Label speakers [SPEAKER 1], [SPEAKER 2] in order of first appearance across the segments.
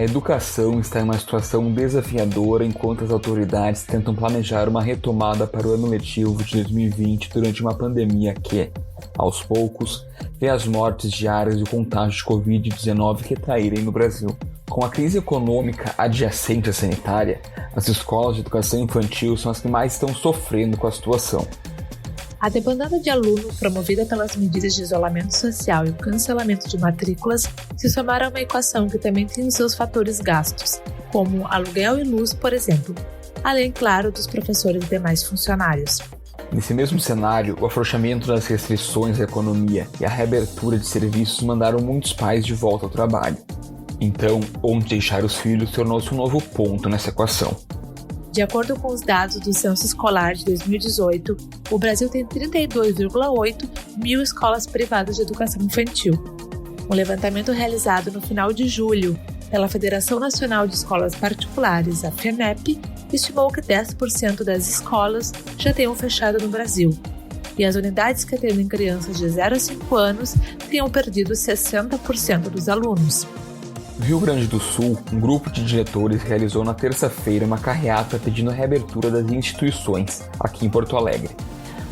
[SPEAKER 1] A educação está em uma situação desafiadora enquanto as autoridades tentam planejar uma retomada para o ano letivo de 2020 durante uma pandemia que, aos poucos, vê as mortes diárias e o contágio de Covid-19 retraírem no Brasil. Com a crise econômica adjacente à sanitária, as escolas de educação infantil são as que mais estão sofrendo com a situação.
[SPEAKER 2] A debandada de alunos promovida pelas medidas de isolamento social e o cancelamento de matrículas se somaram a uma equação que também tem os seus fatores gastos, como aluguel e luz, por exemplo, além, claro, dos professores e demais funcionários.
[SPEAKER 1] Nesse mesmo cenário, o afrouxamento das restrições à economia e a reabertura de serviços mandaram muitos pais de volta ao trabalho. Então, onde deixar os filhos tornou-se um novo ponto nessa equação.
[SPEAKER 2] De acordo com os dados do Censo Escolar de 2018, o Brasil tem 32,8 mil escolas privadas de educação infantil. Um levantamento realizado no final de julho pela Federação Nacional de Escolas Particulares, a FENEP, estimou que 10% das escolas já tenham fechado no Brasil. E as unidades que atendem crianças de 0 a 5 anos tenham perdido 60% dos alunos.
[SPEAKER 1] No Rio Grande do Sul, um grupo de diretores realizou na terça-feira uma carreata pedindo a reabertura das instituições, aqui em Porto Alegre.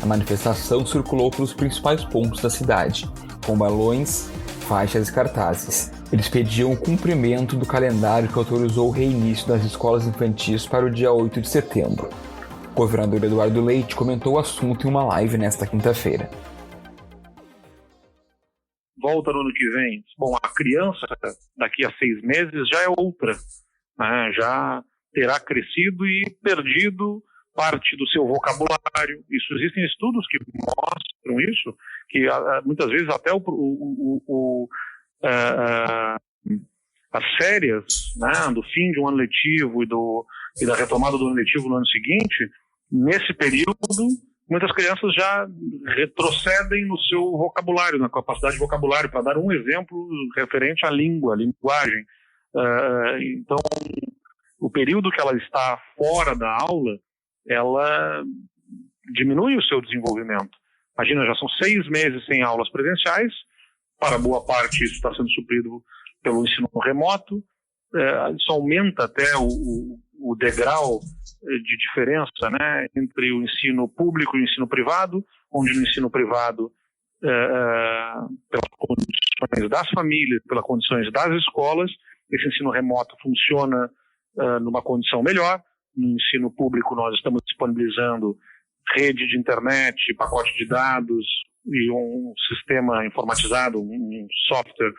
[SPEAKER 1] A manifestação circulou pelos principais pontos da cidade, com balões, faixas e cartazes. Eles pediam o cumprimento do calendário que autorizou o reinício das escolas infantis para o dia 8 de setembro. O governador Eduardo Leite comentou o assunto em uma live nesta quinta-feira.
[SPEAKER 3] Volta no ano que vem. Bom, a criança daqui a 6 meses já é outra, né? Já terá crescido e perdido parte do seu vocabulário. Existem estudos que mostram isso, que muitas vezes até as férias, né, do fim de um ano letivo e da retomada do ano letivo no ano seguinte, nesse período muitas crianças já retrocedem no seu vocabulário, na capacidade de vocabulário. Para dar um exemplo referente à língua, à linguagem. Então, o período que ela está fora da aula, ela diminui o seu desenvolvimento. Imagina, já são 6 meses sem aulas presenciais, para boa parte isso está sendo suprido pelo ensino remoto, isso aumenta até o degrau de diferença, né, entre o ensino público e o ensino privado, onde no ensino privado, pelas condições das famílias, pelas condições das escolas, esse ensino remoto funciona numa condição melhor. No ensino público nós estamos disponibilizando rede de internet, pacote de dados e um sistema informatizado, um software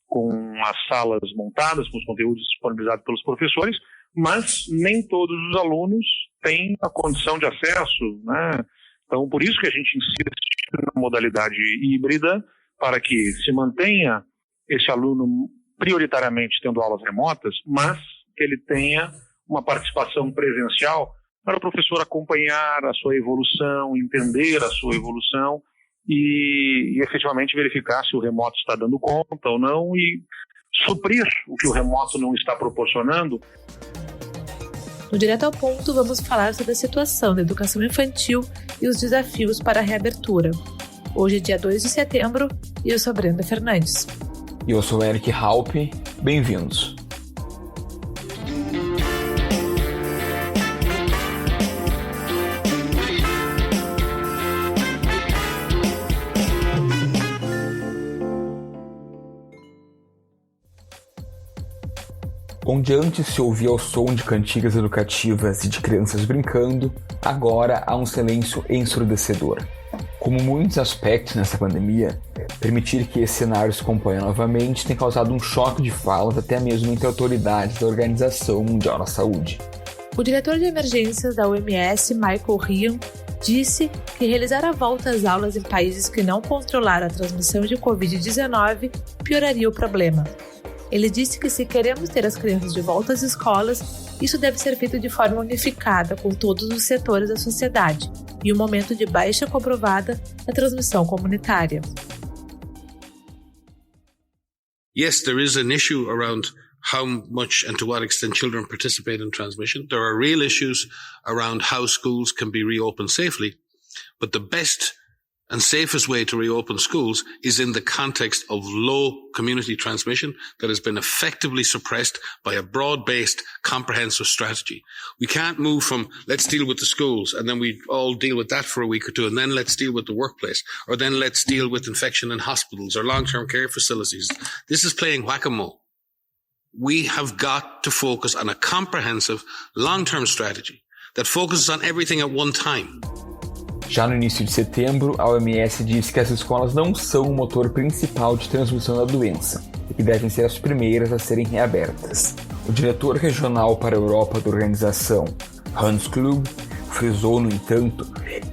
[SPEAKER 3] com as salas montadas, com os conteúdos disponibilizados pelos professores, mas nem todos os alunos têm a condição de acesso, né? Então, por isso que a gente insiste na modalidade híbrida, para que se mantenha esse aluno prioritariamente tendo aulas remotas, mas que ele tenha uma participação presencial para o professor acompanhar a sua evolução, entender a sua evolução e efetivamente verificar se o remoto está dando conta ou não e suprir o que o remoto não está proporcionando.
[SPEAKER 2] No Direto ao Ponto, vamos falar sobre a situação da educação infantil e os desafios para a reabertura. Hoje é dia 2 de setembro e eu sou Brenda Fernandes.
[SPEAKER 1] E eu sou Eric Halpe. Bem-vindos. Onde antes se ouvia o som de cantigas educativas e de crianças brincando, agora há um silêncio ensurdecedor. Como muitos aspectos nessa pandemia, permitir que esse cenário se componha novamente tem causado um choque de falas até mesmo entre autoridades da Organização Mundial da Saúde.
[SPEAKER 2] O diretor de emergências da OMS, Michael Ryan, disse que realizar a volta às aulas em países que não controlaram a transmissão de Covid-19 pioraria o problema. Ele disse que se queremos ter as crianças de volta às escolas, isso deve ser feito de forma unificada com todos os setores da sociedade, em um momento de baixa comprovada da transmissão comunitária.
[SPEAKER 4] Yes, there is an issue around how much and to what extent children participate in transmission. There are real issues around how schools can be reopened safely. But the best and safest way to reopen schools is in the context of low community transmission that has been effectively suppressed by a broad-based, comprehensive strategy. We can't move from let's deal with the schools and then we all deal with that for a week or two and then let's deal with the workplace or then let's deal with infection in hospitals or long-term care facilities. This is playing whack-a-mole. We have got to focus on a comprehensive, long-term strategy that focuses on everything at one time.
[SPEAKER 1] Já no início de setembro, a OMS disse que as escolas não são o motor principal de transmissão da doença e que devem ser as primeiras a serem reabertas. O diretor regional para a Europa da organização, Hans Klug, frisou, no entanto,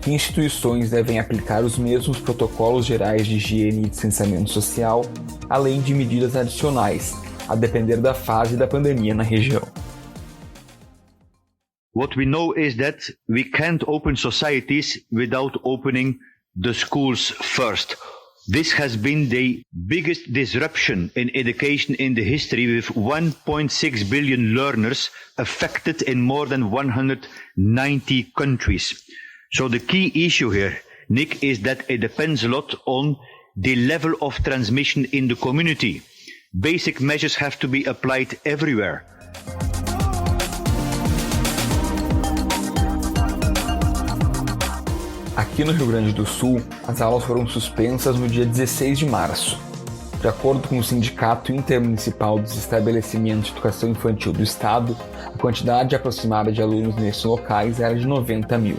[SPEAKER 1] que instituições devem aplicar os mesmos protocolos gerais de higiene e distanciamento social, além de medidas adicionais, a depender da fase da pandemia na região.
[SPEAKER 5] What we know is that we can't open societies without opening the schools first. This has been the biggest disruption in education in the history, with 1.6 billion learners affected in more than 190 countries. So the key issue here, Nick, is that it depends a lot on the level of transmission in the community. Basic measures have to be applied everywhere.
[SPEAKER 1] Aqui no Rio Grande do Sul, as aulas foram suspensas no dia 16 de março. De acordo com o Sindicato Intermunicipal dos Estabelecimentos de Educação Infantil do Estado, a quantidade aproximada de alunos nesses locais era de 90 mil.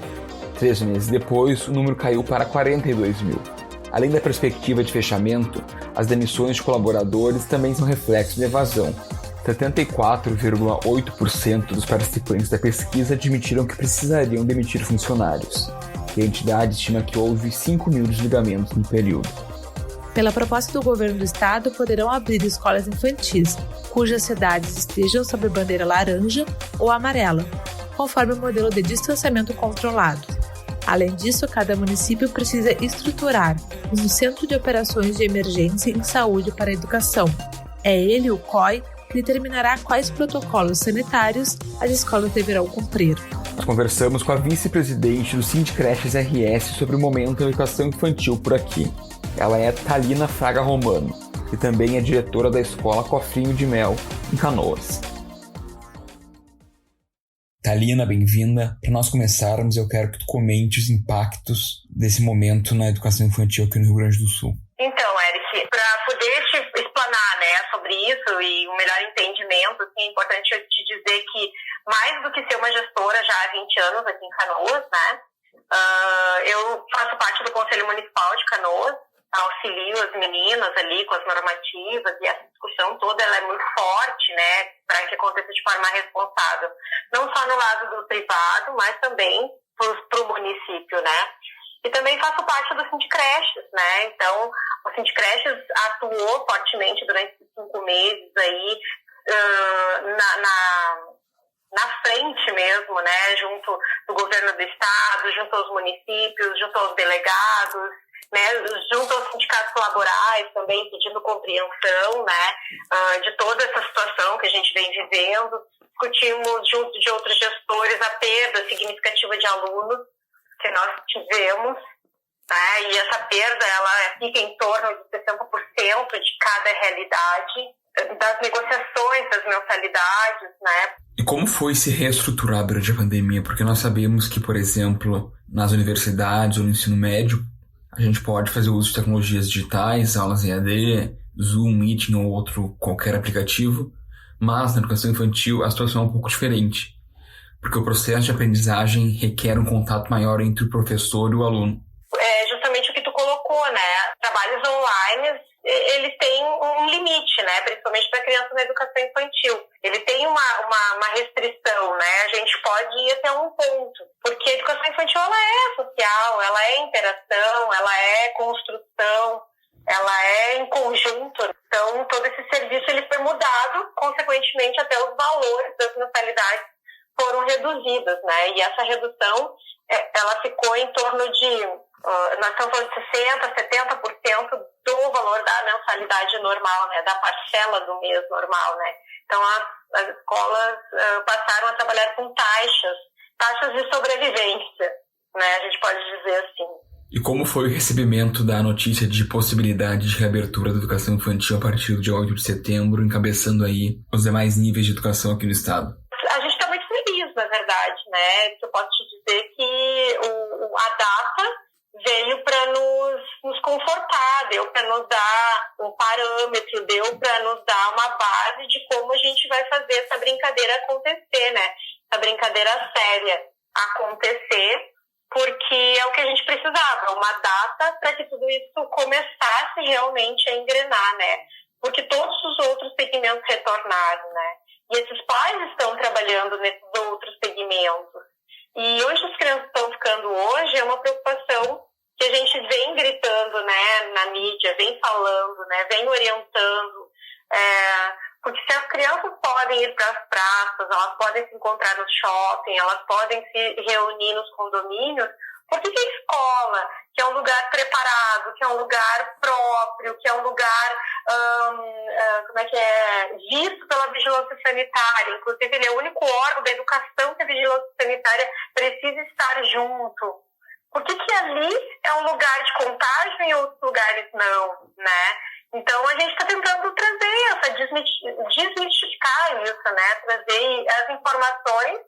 [SPEAKER 1] 3 meses depois, o número caiu para 42 mil. Além da perspectiva de fechamento, as demissões de colaboradores também são reflexo de evasão. 74,8% dos participantes da pesquisa admitiram que precisariam demitir funcionários. E a entidade estima que houve 5 mil desligamentos no período.
[SPEAKER 2] Pela proposta do governo do estado, poderão abrir escolas infantis, cujas cidades estejam sob bandeira laranja ou amarela, conforme o modelo de distanciamento controlado. Além disso, cada município precisa estruturar um centro de operações de emergência em saúde para a educação. É ele, o COI, que determinará quais protocolos sanitários as escolas deverão cumprir.
[SPEAKER 1] Nós conversamos com a vice-presidente do Sindicreches RS sobre o momento da educação infantil por aqui. Ela é Thalina Fraga Romano e também é diretora da escola Cofrinho de Mel, em Canoas. Thalina, bem-vinda. Para nós começarmos, eu quero que tu comente os impactos desse momento na educação infantil aqui no Rio Grande do Sul.
[SPEAKER 6] Então, Eric, para poder te explanar, sobre isso e um melhor entendimento, é importante eu te dizer que, mais do que ser uma gestora já há 20 anos aqui em Canoas, eu faço parte do Conselho Municipal de Canoas, auxilio as meninas ali com as normativas, e essa discussão toda ela é muito forte, para que aconteça de forma responsável, não só no lado do privado, mas também para o município, E também faço parte do Sindicreches, Então, o Sindicreches atuou fortemente durante esses 5 meses aí, na frente mesmo, junto do governo do estado, junto aos municípios, junto aos delegados, junto aos sindicatos laborais também, pedindo compreensão, de toda essa situação que a gente vem vivendo. Discutimos junto de outros gestores a perda significativa de alunos que nós tivemos, e essa perda ela fica em torno de 60% de cada realidade, das negociações das mensalidades,
[SPEAKER 1] E como foi se reestruturar durante a pandemia? Porque nós sabemos que, por exemplo, nas universidades ou no ensino médio, a gente pode fazer uso de tecnologias digitais, aulas EAD, Zoom, Meeting ou outro qualquer aplicativo, mas na educação infantil a situação é um pouco diferente, porque o processo de aprendizagem requer um contato maior entre o professor e o aluno.
[SPEAKER 6] É justamente o que tu colocou, Trabalhos online, eles têm um limite, principalmente para criança na educação infantil. Ele tem uma restrição, A gente pode ir até um ponto, porque a educação infantil ela é social, ela é interação, ela é construção, ela é em conjunto. Então, todo esse serviço ele foi mudado, consequentemente até os valores das mensalidades foram reduzidas, E essa redução, ela ficou em torno de, nós estamos falando de 60%, 70% do valor da mensalidade normal, da parcela do mês normal, Então, as escolas passaram a trabalhar com taxas de sobrevivência, a gente pode dizer assim.
[SPEAKER 1] E como foi o recebimento da notícia de possibilidade de reabertura da educação infantil a partir do dia 8 de setembro, encabeçando aí os demais níveis de educação aqui no estado?
[SPEAKER 6] A gente está muito feliz, na verdade, né? Eu posso te dizer que a data veio para nos confortar, deu para nos dar um parâmetro, deu para nos dar uma base de como a gente vai fazer essa brincadeira acontecer, né? Essa brincadeira séria acontecer, porque é o que a gente precisava, uma data para que tudo isso começasse realmente a engrenar, né? Porque todos os outros segmentos retornaram, né? E esses pais estão trabalhando nesses outros segmentos. E onde as crianças estão ficando hoje é uma preocupação que a gente vem gritando, né, na mídia, vem falando, né, vem orientando. Porque se as crianças podem ir para as praças, elas podem se encontrar no shopping, elas podem se reunir nos condomínios, por que a escola, que é um lugar preparado, que é um lugar próprio, que é um lugar visto pela vigilância sanitária, inclusive ele é o único órgão da educação que a vigilância sanitária precisa estar junto. Por que ali é um lugar de contágio e em outros lugares não, né? Então, a gente está tentando trazer desmistificar isso, né? Trazer as informações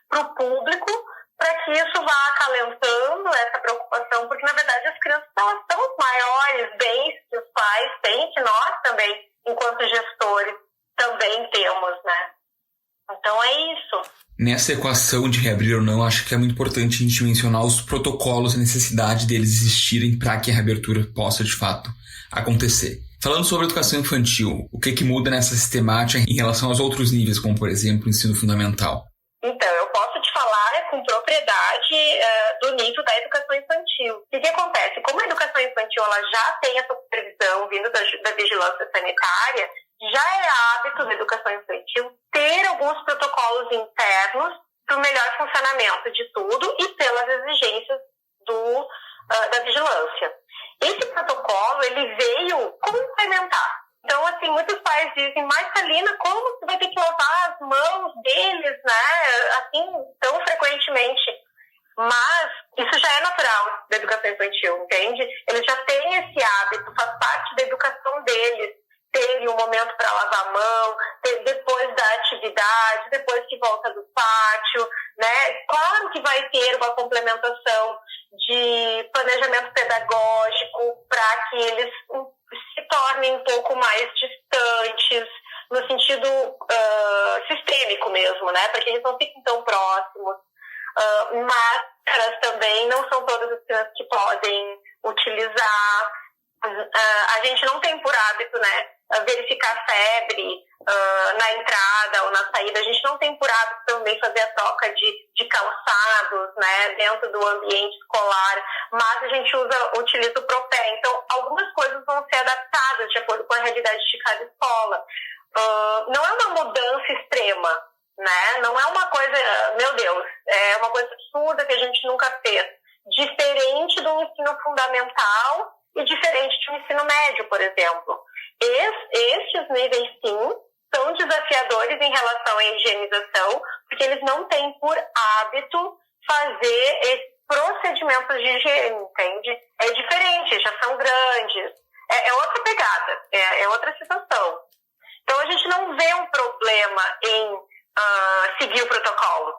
[SPEAKER 6] para o público para que isso vá acalentando essa preocupação, porque, na verdade, as crianças elas são os maiores bens que os pais têm, que nós também, enquanto gestores, também temos, né? Então, é isso.
[SPEAKER 1] Nessa equação de reabrir ou não, acho que é muito importante a gente mencionar os protocolos e a necessidade deles existirem para que a reabertura possa, de fato, acontecer. Falando sobre educação infantil, o que muda nessa sistemática em relação aos outros níveis, como, por exemplo, o ensino fundamental?
[SPEAKER 6] Então, eu posso te falar com propriedade do nível da educação infantil. O que acontece? Como a educação infantil ela já tem essa supervisão vindo da vigilância sanitária, já é hábito da educação infantil ter alguns protocolos internos para o melhor funcionamento de tudo e pelas exigências da vigilância. Esse protocolo, ele veio complementar. Então, assim, muitos pais dizem, mas Celina, como você vai ter que lavar as mãos deles, né, assim, tão frequentemente? Mas isso já é natural da educação infantil, entende? Eles já têm esse hábito, faz parte da educação deles, terem um momento para lavar a mão, depois da atividade, depois que volta do pátio, né? Claro que vai ter uma complementação de planejamento pedagógico para que eles se tornem um pouco mais distantes, no sentido sistêmico mesmo, né? Para que eles não fiquem tão próximos. Máscaras também não são todas as crianças que podem utilizar. A gente não tem por hábito, né, verificar febre na entrada ou na saída. A gente não tem por hábito também fazer a troca de calçados, né, dentro do ambiente escolar, mas a gente utiliza o Propé. Então, algumas coisas vão ser adaptadas de acordo com a realidade de cada escola. Não é uma mudança extrema, né? Não é uma coisa, meu Deus, é uma coisa absurda que a gente nunca fez. Diferente do ensino fundamental e diferente de um ensino médio, por exemplo. Estes níveis, sim, são desafiadores em relação à higienização, porque eles não têm por hábito fazer esses procedimentos de higiene, entende? É diferente, já são grandes. É outra pegada, é outra situação. Então, a gente não vê um problema em seguir o protocolo.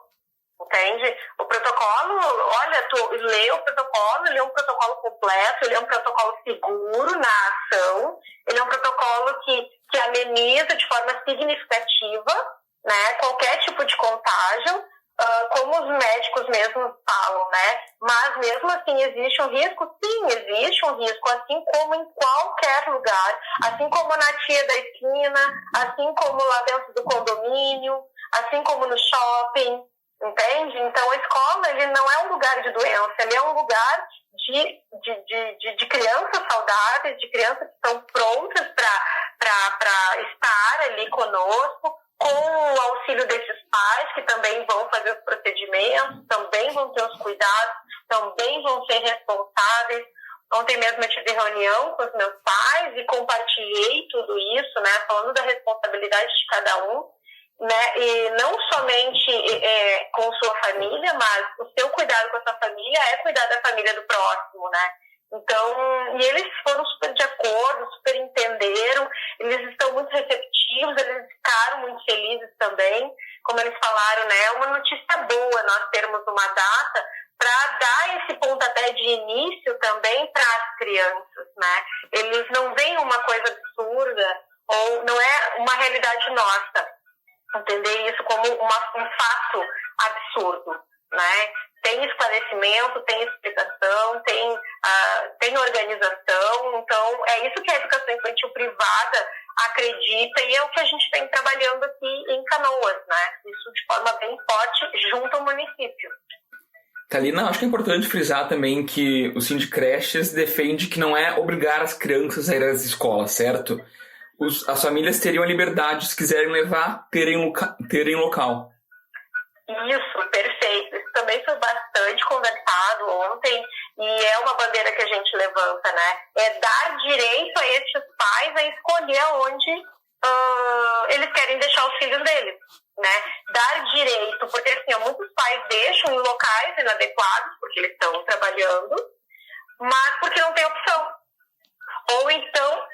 [SPEAKER 6] Entende? O protocolo, olha, tu lê o protocolo, ele é um protocolo completo, ele é um protocolo seguro na ação, ele é um protocolo que ameniza de forma significativa, né, qualquer tipo de contágio, como os médicos mesmo falam, né? Mas mesmo assim existe um risco? Sim, existe um risco, assim como em qualquer lugar, assim como na tia da esquina, assim como lá dentro do condomínio, assim como no shopping. Entende? Então, a escola ele não é um lugar de doença, ele é um lugar de crianças saudáveis, de crianças que estão prontas para estar ali conosco, com o auxílio desses pais, que também vão fazer os procedimentos, também vão ter os cuidados, também vão ser responsáveis. Ontem mesmo eu tive reunião com os meus pais e compartilhei tudo isso, né, falando da responsabilidade de cada um. né? E não somente com sua família, mas o seu cuidado com a sua família é cuidar da família do próximo, né? Então, e eles foram super de acordo, super entenderam, eles estão muito receptivos, eles ficaram muito felizes também. Como eles falaram, né? É uma notícia boa nós termos uma data para dar esse pontapé de início também para as crianças, né? Eles não veem uma coisa absurda ou não é uma realidade nossa, entender isso como um fato absurdo, né? Tem esclarecimento, tem explicação, tem organização. Então, é isso que a educação infantil privada acredita e é o que a gente vem trabalhando aqui em Canoas, né? Isso de forma bem forte junto ao município.
[SPEAKER 1] Thalina, acho que é importante frisar também que o Sindicreches defende que não é obrigar as crianças a ir às escolas, certo? As famílias teriam a liberdade, se quiserem levar, terem local.
[SPEAKER 6] Isso, perfeito. Isso também foi bastante conversado ontem e é uma bandeira que a gente levanta, né? É dar direito a esses pais a escolher onde eles querem deixar os filhos deles, né? Dar direito, porque assim, muitos pais deixam em locais inadequados, porque eles estão trabalhando, mas porque não tem opção. Ou então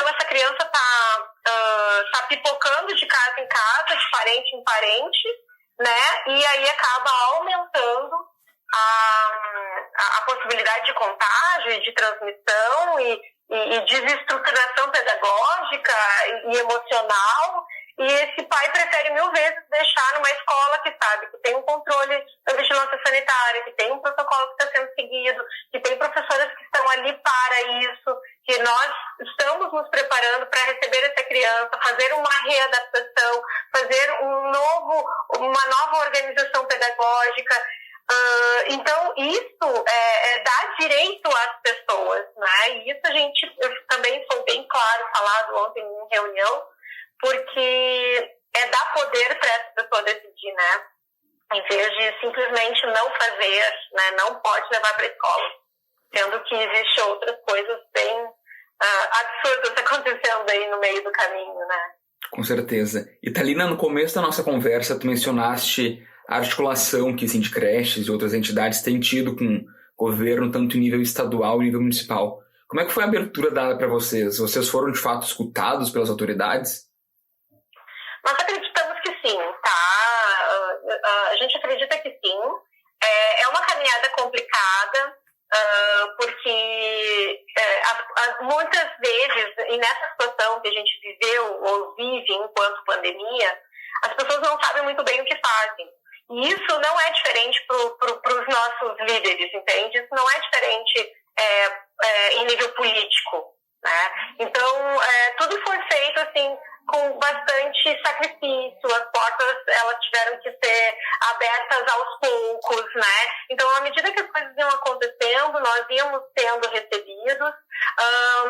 [SPEAKER 6] essa criança tá pipocando de casa em casa, de parente em parente, né? E aí acaba aumentando a possibilidade de contágio e de transmissão e desestruturação pedagógica e emocional. E esse pai prefere 1000 vezes deixar numa escola que sabe que tem um controle da vigilância sanitária, que tem um protocolo que está sendo seguido, que tem professoras que estão ali para isso, que nós estamos nos preparando para receber essa criança, fazer uma readaptação, fazer uma nova organização pedagógica. Então, isso dá direito às pessoas, né? E isso a gente também foi bem claro, falado ontem em reunião, porque dar poder para essa pessoa decidir, né? Em vez de simplesmente não fazer, né? Não pode levar para a escola. Sendo que existem outras coisas bem absurdas acontecendo aí no meio do caminho, né?
[SPEAKER 1] Com certeza. E Thalina, no começo da nossa conversa, tu mencionaste a articulação que Sindicreches e outras entidades têm tido com o governo, tanto em nível estadual e nível municipal. Como é que foi a abertura dada para vocês? Vocês foram, de fato, escutados pelas autoridades?
[SPEAKER 6] Nós acreditamos que sim, tá? A gente acredita que sim. É uma caminhada complicada, porque muitas vezes, e nessa situação que a gente viveu ou vive enquanto pandemia, as pessoas não sabem muito bem o que fazem. E isso não é diferente para os nossos líderes, entende? Isso não é diferente em nível político, né? Então, tudo foi feito assim com bastante sacrifício, as portas elas tiveram que ser abertas aos poucos, né? Então, à medida que as coisas iam acontecendo, nós íamos sendo recebidos,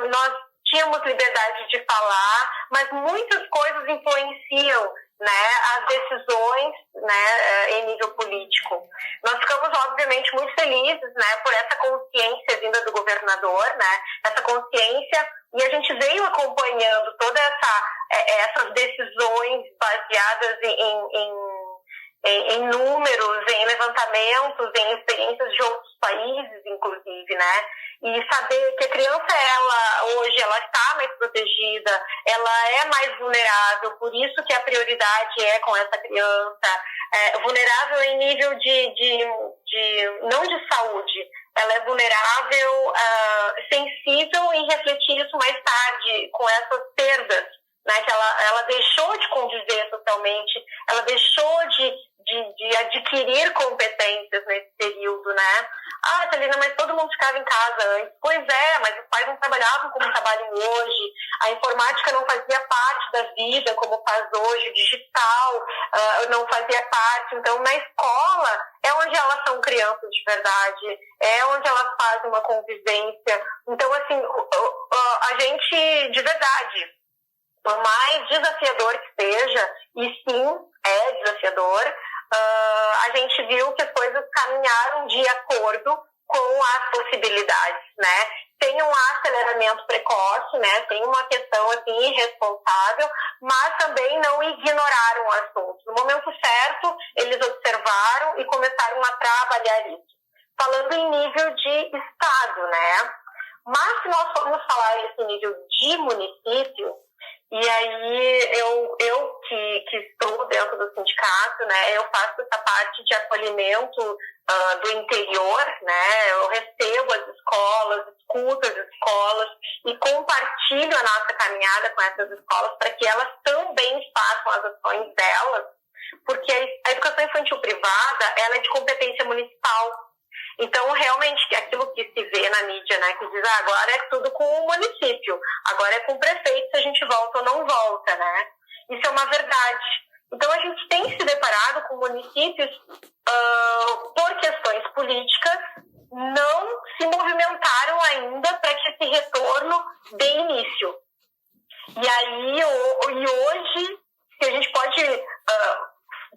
[SPEAKER 6] nós tínhamos liberdade de falar, mas muitas coisas influenciam, né, as decisões, né, em nível político. Nós ficamos, obviamente, muito felizes, né, por essa consciência vinda do governador, né, essa consciência, e a gente veio acompanhando todas essas decisões baseadas em números, em levantamentos, em experiências de outros países, inclusive, né? E saber que a criança, hoje, ela está mais protegida, ela é mais vulnerável, por isso que a prioridade é com essa criança, vulnerável em nível não de saúde, ela é vulnerável, sensível em refletir isso mais tarde, com essas perdas, né, que ela deixou de conviver socialmente, ela deixou de adquirir competências nesse período, né? Thalina, mas todo mundo ficava em casa antes. Pois é, mas os pais não trabalhavam como trabalham hoje, a informática não fazia parte da vida como faz hoje, o digital não fazia parte. Então, na escola é onde elas são crianças de verdade, é onde elas fazem uma convivência. Então, assim, a gente, de verdade, por mais desafiador que seja, e sim, é desafiador, a gente viu que as coisas caminharam de acordo com as possibilidades, né? tem um aceleramento precoce, né? Tem uma questão assim irresponsável, mas também não ignoraram o assunto. No momento certo, eles observaram e começaram a trabalhar isso. Falando em nível de estado, né? Mas se nós formos falar esse nível de município, e aí eu que estou dentro do sindicato, né, eu faço essa parte de acolhimento do interior, né, eu recebo as escolas, escuto as escolas e compartilho a nossa caminhada com essas escolas para que elas também façam as ações delas, porque a educação infantil privada, ela é de competência municipal. Então, realmente, aquilo que se vê na mídia, né, que diz, agora é tudo com o município, agora é com o prefeito se a gente volta ou não volta, né? Isso é uma verdade. Então, a gente tem se deparado com municípios, por questões políticas, não se movimentaram ainda para que esse retorno dê início. E aí, hoje, se a gente pode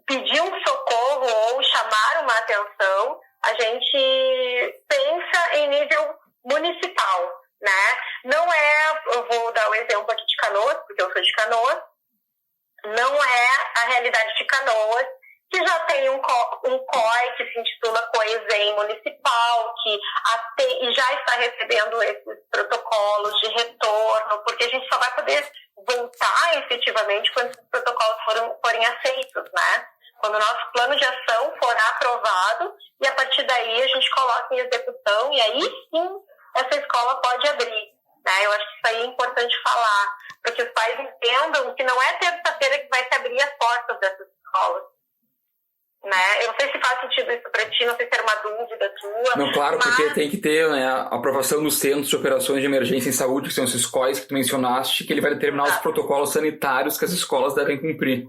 [SPEAKER 6] pedir um socorro ou chamar uma atenção, a gente pensa em nível municipal, né? Não é, eu vou dar o exemplo aqui de Canoas, porque eu sou de Canoas, não é a realidade de Canoas, que já tem um COI que se intitula Coesem Municipal, e já está recebendo esses protocolos de retorno, porque a gente só vai poder voltar efetivamente quando esses protocolos forem aceitos, né? Quando o nosso plano de ação for aprovado, e a partir daí a gente coloca em execução, e aí sim essa escola pode abrir, né? Eu acho que isso aí é importante falar, para que os pais entendam que não é terça-feira que vai se abrir as portas dessas escolas, né? Eu não sei se faz sentido isso para ti, não sei se era uma dúvida tua.
[SPEAKER 1] Não, claro, mas... porque tem que ter, né, a aprovação dos Centros de Operações de Emergência em Saúde, que são esses COIs que tu mencionaste, que ele vai determinar os protocolos sanitários que as escolas devem cumprir.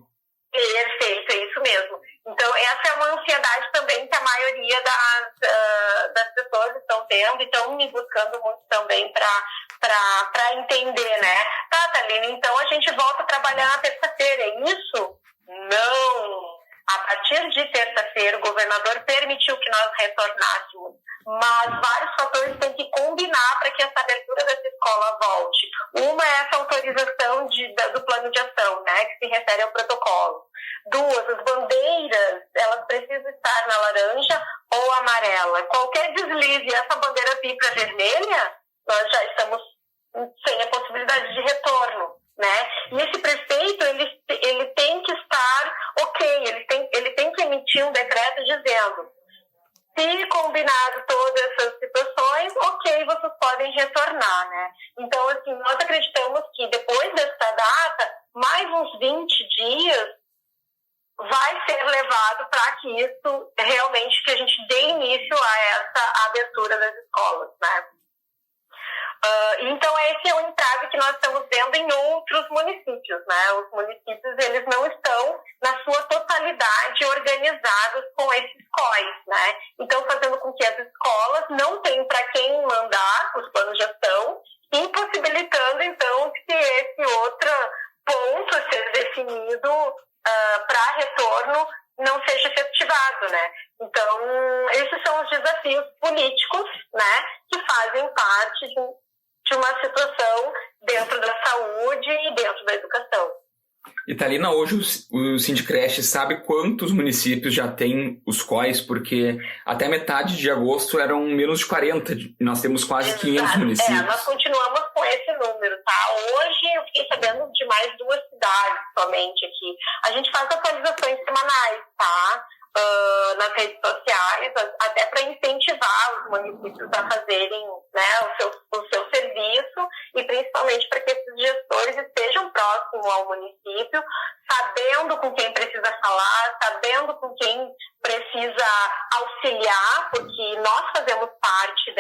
[SPEAKER 6] Perfeito, é isso mesmo. Então, essa é uma ansiedade também que a maioria das pessoas estão tendo e estão me buscando muito também para entender, né? Tá, Thalina, então a gente volta a trabalhar na terça-feira, é isso? Não! A partir de terça-feira, o governador permitiu que nós retornássemos, mas vários fatores têm que combinar para que essa abertura dessa escola volte. Uma é essa autorização do plano de ação, né, que se refere ao protocolo. Duas, as bandeiras, elas precisam estar na laranja ou amarela. Qualquer deslize e essa bandeira vir para vermelha, nós já estamos sem a possibilidade de retorno, né? E esse prefeito, ele tem que estar ok, ele tem que emitir um decreto dizendo: se combinado todas essas situações, ok, vocês podem retornar, né? Então, assim, nós acreditamos que depois dessa data, mais uns 20 dias, vai ser levado para que isso realmente, que a gente dê início a essa abertura das escolas, né? Então, esse é o entrave que nós estamos vendo em outros municípios, né? Os municípios, eles não estão, na sua totalidade, organizados com esses COIs, né? Então, fazendo com que as escolas não tenham para quem mandar os planos de ação, impossibilitando, então, que esse outro ponto a ser definido para retorno não seja efetivado, né? Então, esses são os desafios políticos, né, que fazem parte de uma situação dentro da saúde e dentro da educação.
[SPEAKER 1] E Thalina, hoje o Sindicrest sabe quantos municípios já têm os COIs, porque até metade de agosto eram menos de 40, e nós temos quase 500 municípios.
[SPEAKER 6] Nós continuamos com esse número, tá? Hoje eu fiquei sabendo de mais 2 cidades somente aqui. A gente faz atualizações semanais, tá? Nas redes sociais, até para incentivar os municípios a fazerem, né, o seu serviço, e principalmente para que esses gestores estejam próximos ao município, sabendo com quem precisa falar, sabendo com quem precisa auxiliar, porque nós fazemos parte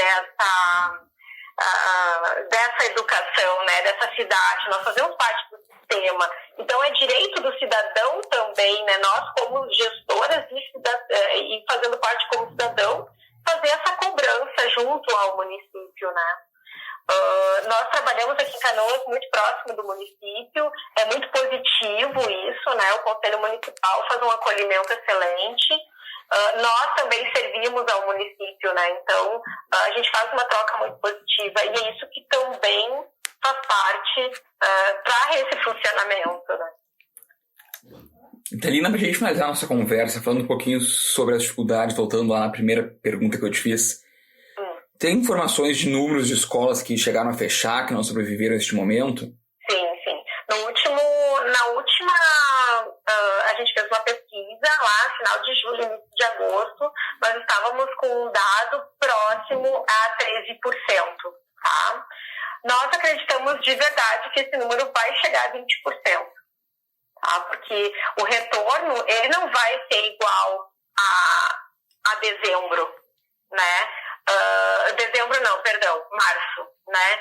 [SPEAKER 6] dessa educação, né, dessa cidade, nós fazemos parte do sistema. Então, é direito do cidadão também, né, nós como gestoras e fazendo parte como cidadão, fazer essa cobrança junto ao município, né. Nós trabalhamos aqui em Canoas muito próximo do município, é muito positivo isso, né, o Conselho Municipal faz um acolhimento excelente. nós também servimos ao município, né? Então, a gente faz uma troca muito positiva e é isso que também faz parte para esse funcionamento, né?
[SPEAKER 1] Thalina, para a gente finalizar a nossa conversa, falando um pouquinho sobre as dificuldades, voltando lá na primeira pergunta que eu te fiz, tem informações de números de escolas que chegaram a fechar, que não sobreviveram neste momento?
[SPEAKER 6] Sim. Na última, a gente fez uma pesquisa lá, final de julho, início de agosto, nós estávamos com um dado próximo a 13%, tá? Nós acreditamos de verdade que esse número vai chegar a 20%. Tá? Porque o retorno, ele não vai ser igual a dezembro, né? Março, né?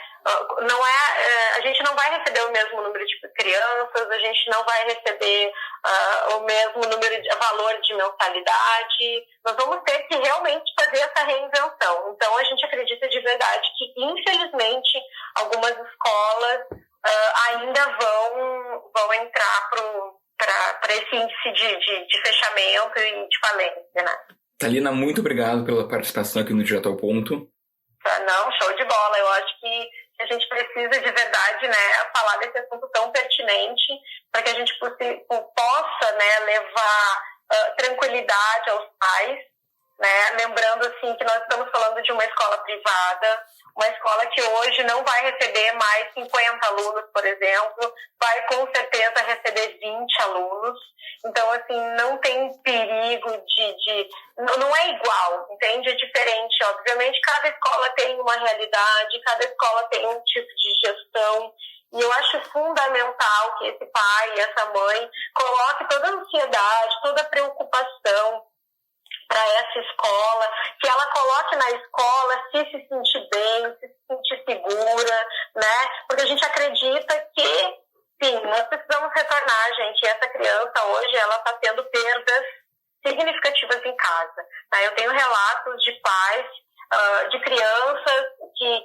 [SPEAKER 6] A gente não vai receber o mesmo número de crianças, a gente não vai receber o mesmo valor de mensalidade. Nós vamos ter que realmente fazer essa reinvenção. Então, a gente acredita de verdade que, infelizmente, algumas escolas ainda vão entrar para esse índice de fechamento e de falência, né?
[SPEAKER 1] Thalina, muito obrigado pela participação aqui no Direto ao Ponto.
[SPEAKER 6] Não, show de bola. Eu acho que a gente precisa de verdade, né, falar desse assunto tão pertinente para que a gente possa, né, levar tranquilidade aos pais, né? Lembrando assim que nós estamos falando de uma escola privada, uma escola que hoje não vai receber mais 50 alunos, por exemplo, vai com certeza receber 20 alunos. Então, assim, não tem perigo não é igual, entende? É diferente. Obviamente, cada escola tem uma realidade, cada escola tem um tipo de gestão. E eu acho fundamental que esse pai e essa mãe coloque toda a ansiedade, toda a preocupação para essa escola, que ela coloque na escola se sentir bem, se sentir segura, né? Porque a gente acredita que, sim, nós precisamos retornar, gente. E essa criança hoje, ela está tendo perdas significativas em casa. Né? Eu tenho relatos de pais, de crianças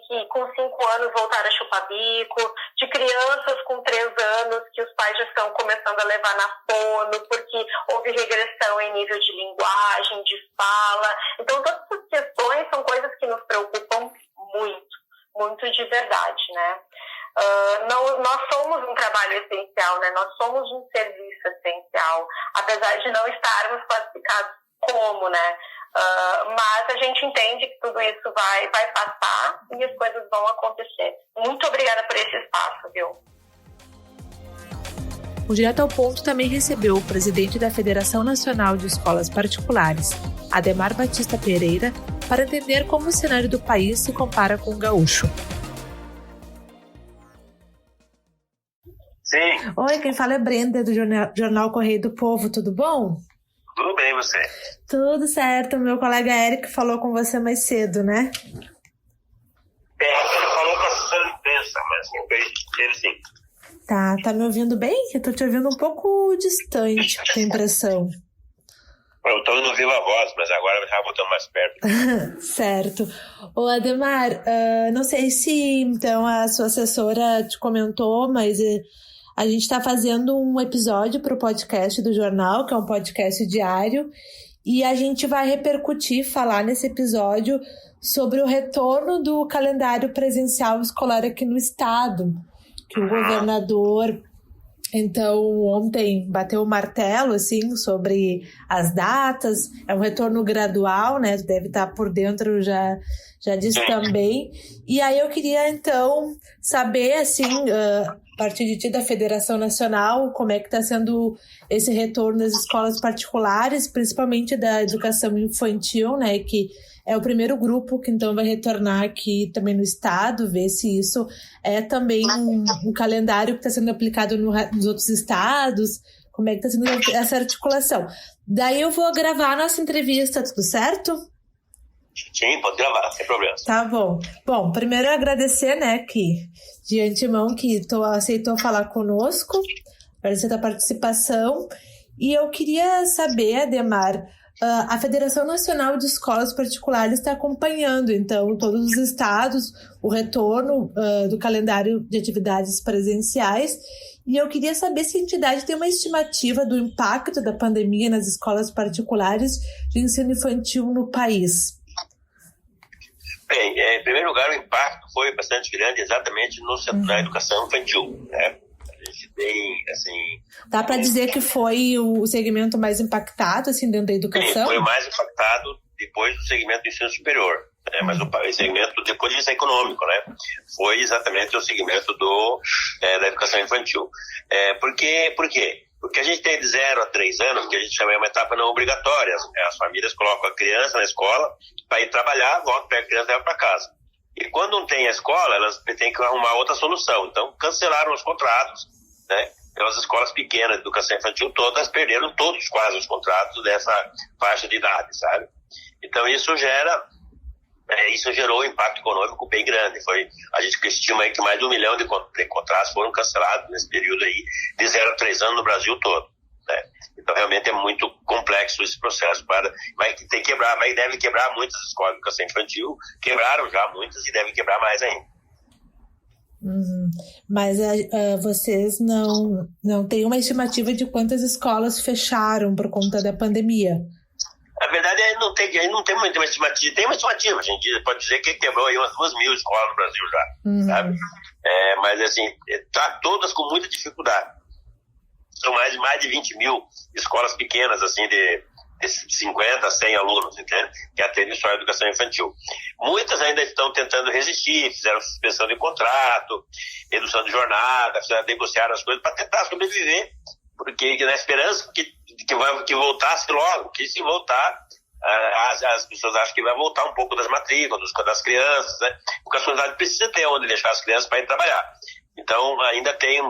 [SPEAKER 6] que com 5 anos voltaram a chupar bico, de crianças com 3 anos que os pais já estão começando a levar na fono porque houve regressão em nível de linguagem, de fala. Então, todas essas questões são coisas que nos preocupam muito, muito de verdade, né? Nós somos um trabalho essencial, né? Nós somos um serviço essencial, apesar de não estarmos classificados como, né? Mas a gente entende que tudo isso vai passar e as coisas vão acontecer. Muito obrigada por esse espaço, viu?
[SPEAKER 2] O Direto ao Ponto também recebeu o presidente da Federação Nacional de Escolas Particulares, Ademar Batista Pereira, para entender como o cenário do país se compara com o gaúcho.
[SPEAKER 7] Sim.
[SPEAKER 2] Oi, quem fala é Brenda, do Jornal Correio do Povo, tudo bom?
[SPEAKER 7] Tudo bem, você?
[SPEAKER 2] Tudo certo, meu colega Eric falou com você mais cedo, né?
[SPEAKER 7] Ele falou com a assessora de imprensa, mas ele sim.
[SPEAKER 2] Tá me ouvindo bem? Eu tô te ouvindo um pouco distante, tenho impressão.
[SPEAKER 7] Eu tô ouvindo viva voz, mas agora eu já voltando mais perto.
[SPEAKER 2] Certo. Ô Ademar, não sei se então a sua assessora te comentou, mas a gente está fazendo um episódio para o podcast do jornal, que é um podcast diário, e a gente vai falar nesse episódio sobre o retorno do calendário presencial escolar aqui no estado, que o governador, então, ontem bateu o martelo, assim, sobre as datas. É um retorno gradual, né? Tu deve estar por dentro, já disse também. E aí eu queria, então, saber, assim, a partir de ti da Federação Nacional, como é que está sendo esse retorno das escolas particulares, principalmente da educação infantil, né? Que é o primeiro grupo que então vai retornar aqui também no estado, ver se isso é também um calendário que está sendo aplicado nos outros estados, como é que está sendo essa articulação. Daí eu vou gravar a nossa entrevista, tudo certo?
[SPEAKER 7] Sim, pode gravar, sem problema.
[SPEAKER 2] Tá bom. Bom, primeiro agradecer, né, que de antemão que tu aceitou falar conosco, agradecer a tua participação. E eu queria saber, Ademar, a Federação Nacional de Escolas Particulares está acompanhando, então, todos os estados, o retorno do calendário de atividades presenciais. E eu queria saber se a entidade tem uma estimativa do impacto da pandemia nas escolas particulares de ensino infantil no país.
[SPEAKER 7] Bem, em primeiro lugar, o impacto foi bastante grande exatamente na educação infantil, né? A gente tem, assim...
[SPEAKER 2] Dá para dizer que foi o segmento mais impactado, assim, dentro da educação?
[SPEAKER 7] Sim, foi o mais impactado depois do segmento do ensino superior, né? Mas o segmento, depois disso, econômico, né? Foi exatamente o segmento da educação infantil. Por quê? Porque a gente tem de 0 a 3 anos, que a gente chama de uma etapa não obrigatória. As famílias colocam a criança na escola para ir trabalhar, voltam, pega a criança e leva para casa. E quando não tem a escola, elas têm que arrumar outra solução. Então, cancelaram os contratos, né? Então, as escolas pequenas de educação infantil todas perderam todos quase os contratos dessa faixa de idade, sabe? Então, isso gerou um impacto econômico bem grande. A gente estima aí que mais de 1 milhão de contratos foram cancelados nesse período aí, de 0 a 3 anos no Brasil todo, né? Então, realmente é muito complexo esse processo. Deve quebrar muitas escolas de educação infantil, quebraram já muitas e devem quebrar mais ainda.
[SPEAKER 2] Mas vocês não têm uma estimativa de quantas escolas fecharam por conta da pandemia?
[SPEAKER 7] Na verdade, a gente não tem muita estimativa. Tem uma estimativa, a gente pode dizer que quebrou aí umas 2.000 escolas no Brasil já, sabe? Mas, assim, tá todas com muita dificuldade. São mais de 20 mil escolas pequenas, assim, de 50 a 100 alunos, entende? Que atendem só a educação infantil. Muitas ainda estão tentando resistir, fizeram suspensão de contrato, redução de jornada, negociaram as coisas para tentar sobreviver, porque na esperança que voltasse logo, que se voltar, as pessoas acham que vai voltar um pouco das matrículas, das crianças, né? Porque a sociedade precisa ter onde deixar as crianças para ir trabalhar. Então, ainda tem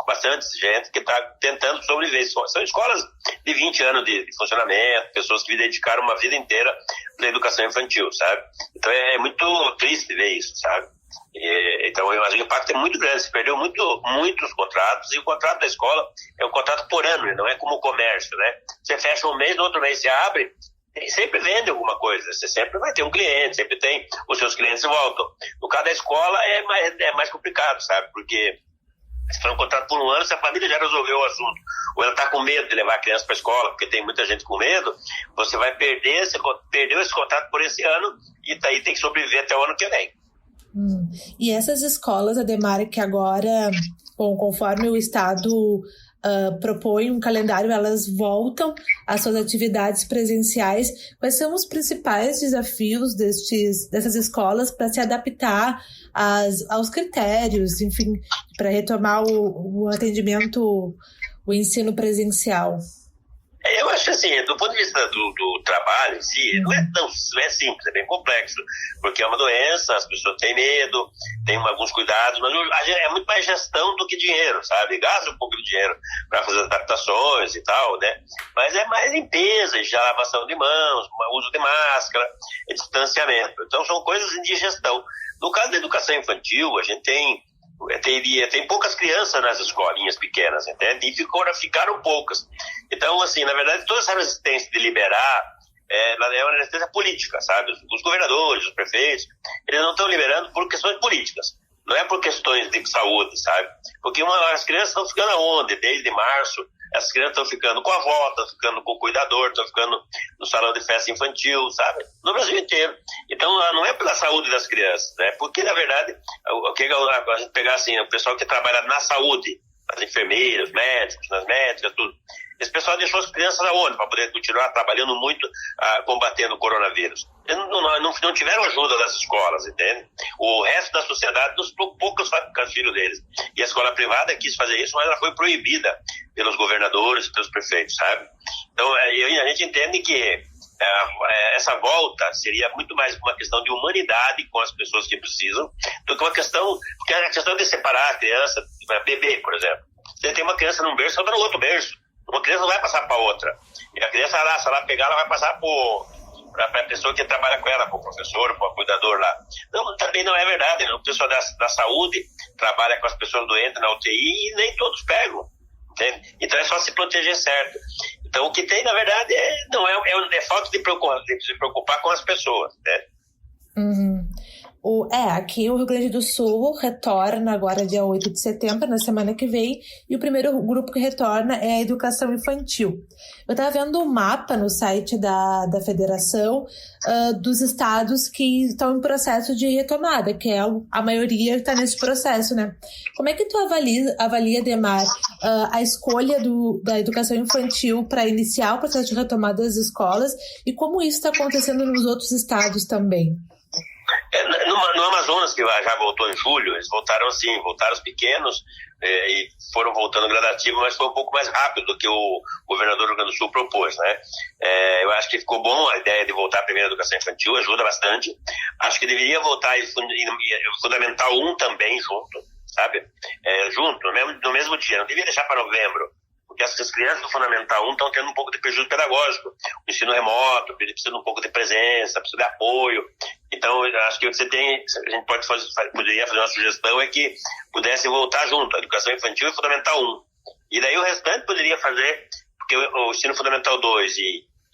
[SPEAKER 7] bastante gente que está tentando sobreviver. São escolas de 20 anos de funcionamento, pessoas que dedicaram uma vida inteira na educação infantil, sabe? Então, é muito triste ver isso, sabe? Então, o impacto é muito grande. Se perdeu muitos contratos, e o contrato da escola é um contrato por ano, não é como o comércio, né? Você fecha um mês, no outro mês você abre, e sempre vende alguma coisa. Você sempre vai ter um cliente, sempre tem, os seus clientes voltam. No caso da escola é mais complicado, sabe? Porque se for um contrato por um ano, se a família já resolveu o assunto, ou ela está com medo de levar a criança para a escola, porque tem muita gente com medo, você vai perdeu esse contrato por esse ano, e daí tem que sobreviver até o ano que vem.
[SPEAKER 2] E essas escolas, Ademar, que agora, conforme o Estado propõe um calendário, elas voltam às suas atividades presenciais. Quais são os principais desafios dessas escolas para se adaptar aos critérios, enfim, para retomar o atendimento, o ensino presencial?
[SPEAKER 7] Eu acho assim, do ponto de vista do trabalho em si, não é simples, é bem complexo, porque é uma doença, as pessoas têm medo, tem alguns cuidados, mas é muito mais gestão do que dinheiro, sabe? Gasta um pouco de dinheiro para fazer adaptações e tal, né? Mas é mais limpeza, já lavação de mãos, uso de máscara, distanciamento. Então são coisas de gestão. No caso da educação infantil, a gente tem poucas crianças nas escolinhas pequenas, entende? E ficaram poucas. Então, assim, na verdade, toda essa resistência de liberar é uma resistência política, sabe? Os governadores, os prefeitos, eles não estão liberando por questões políticas. Não é por questões de saúde, sabe? Porque as crianças estão ficando aonde? Desde março, as crianças estão ficando com a avó, estão ficando com o cuidador, estão ficando no salão de festa infantil, sabe? No Brasil inteiro. Então, não é pela saúde das crianças, né? Porque, na verdade, a gente pegar assim, o pessoal que trabalha na saúde, as enfermeiras, médicos, nas médicas, tudo. Esse pessoal deixou as crianças aonde? Para poder continuar trabalhando muito, combatendo o coronavírus. Eles não tiveram ajuda das escolas, entende? O resto da sociedade nos poucos faz com os filhos deles. E a escola privada quis fazer isso, mas ela foi proibida pelos governadores, pelos prefeitos, sabe? Então, a gente entende que essa volta seria muito mais uma questão de humanidade com as pessoas que precisam do que uma questão, porque a questão de separar a criança, bebê, por exemplo. Você tem uma criança num berço, outra no outro berço. Uma criança não vai passar para outra. E a criança lá, se ela pegar, ela vai passar para a pessoa que trabalha com ela, para o professor, para o cuidador lá. Não, também não é verdade. O pessoal da saúde trabalha com as pessoas doentes na UTI e nem todos pegam. Entende? Então é só se proteger certo. Então, o que tem, na verdade, é falta de se preocupar com as pessoas, né?
[SPEAKER 2] Uhum. Aqui o Rio Grande do Sul retorna agora dia 8 de setembro, na semana que vem, e o primeiro grupo que retorna é a educação infantil. Eu estava vendo um mapa no site da federação dos estados que estão em processo de retomada, que é a maioria que está nesse processo, né? Como é que tu avalia, Demar, a escolha da educação infantil para iniciar o processo de retomada das escolas e como isso está acontecendo nos outros estados também?
[SPEAKER 7] No Amazonas, que já voltou em julho, eles voltaram assim, voltaram os pequenos e foram voltando gradativo, mas foi um pouco mais rápido do que o governador do Rio Grande do Sul propôs, né? Eu acho que ficou bom a ideia de voltar primeiro à educação infantil, ajuda bastante. Acho que deveria voltar em Fundamental 1 também junto, sabe? Junto, no mesmo dia, não devia deixar para novembro. Porque as crianças do Fundamental 1 estão tendo um pouco de prejuízo pedagógico. O ensino remoto, precisa de um pouco de presença, precisa de apoio. Então, acho que a gente poderia fazer uma sugestão é que pudesse voltar junto, a educação infantil e Fundamental 1. E daí o restante poderia fazer, porque o ensino Fundamental 2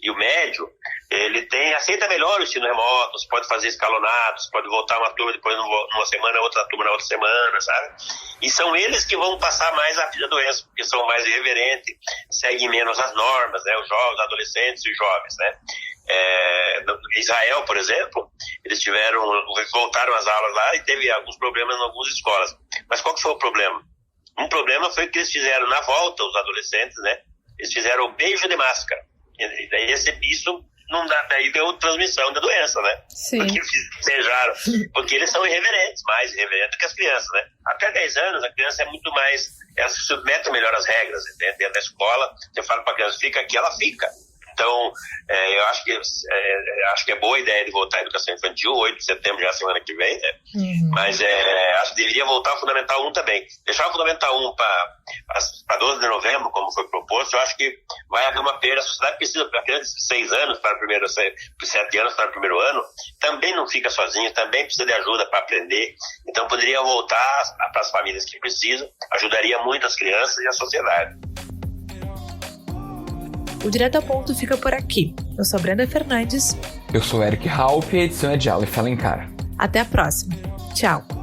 [SPEAKER 7] e o médio, ele aceita melhor o ensino remoto, você pode fazer escalonado, você pode voltar uma turma depois numa semana, outra turma na outra semana, sabe? E são eles que vão passar mais a doença, porque são mais irreverentes, seguem menos as normas, né? Os jovens, adolescentes e jovens, né? Israel, por exemplo, eles voltaram às aulas lá e teve alguns problemas em algumas escolas. Mas qual que foi o problema? Um problema foi que eles fizeram na volta, os adolescentes, né? Eles fizeram o beijo de máscara. E daí isso não dá, daí deu transmissão da doença, né?
[SPEAKER 2] Sim.
[SPEAKER 7] Porque eles são irreverentes, mais irreverentes que as crianças, né? Até 10 anos a criança é muito mais, ela se submete melhor às regras, entende? Dentro da escola, você fala para a criança, fica aqui, ela fica. Então, eu acho que é boa a ideia de voltar à educação infantil, 8 de setembro, já semana que vem, né? Uhum. Mas acho que deveria voltar ao Fundamental 1 também. Deixar o Fundamental 1 para 12 de novembro, como foi proposto, eu acho que vai haver uma perda. A sociedade precisa, para crianças de 6 anos, para 7 anos para o primeiro ano, também não fica sozinho, também precisa de ajuda para aprender. Então, poderia voltar para as famílias que precisam, ajudaria muito as crianças e a sociedade.
[SPEAKER 2] O Direto ao Ponto fica por aqui. Eu sou Brenda Fernandes.
[SPEAKER 1] Eu sou Eric Halp e a edição é de Aleph Alencar.
[SPEAKER 2] Até a próxima. Tchau.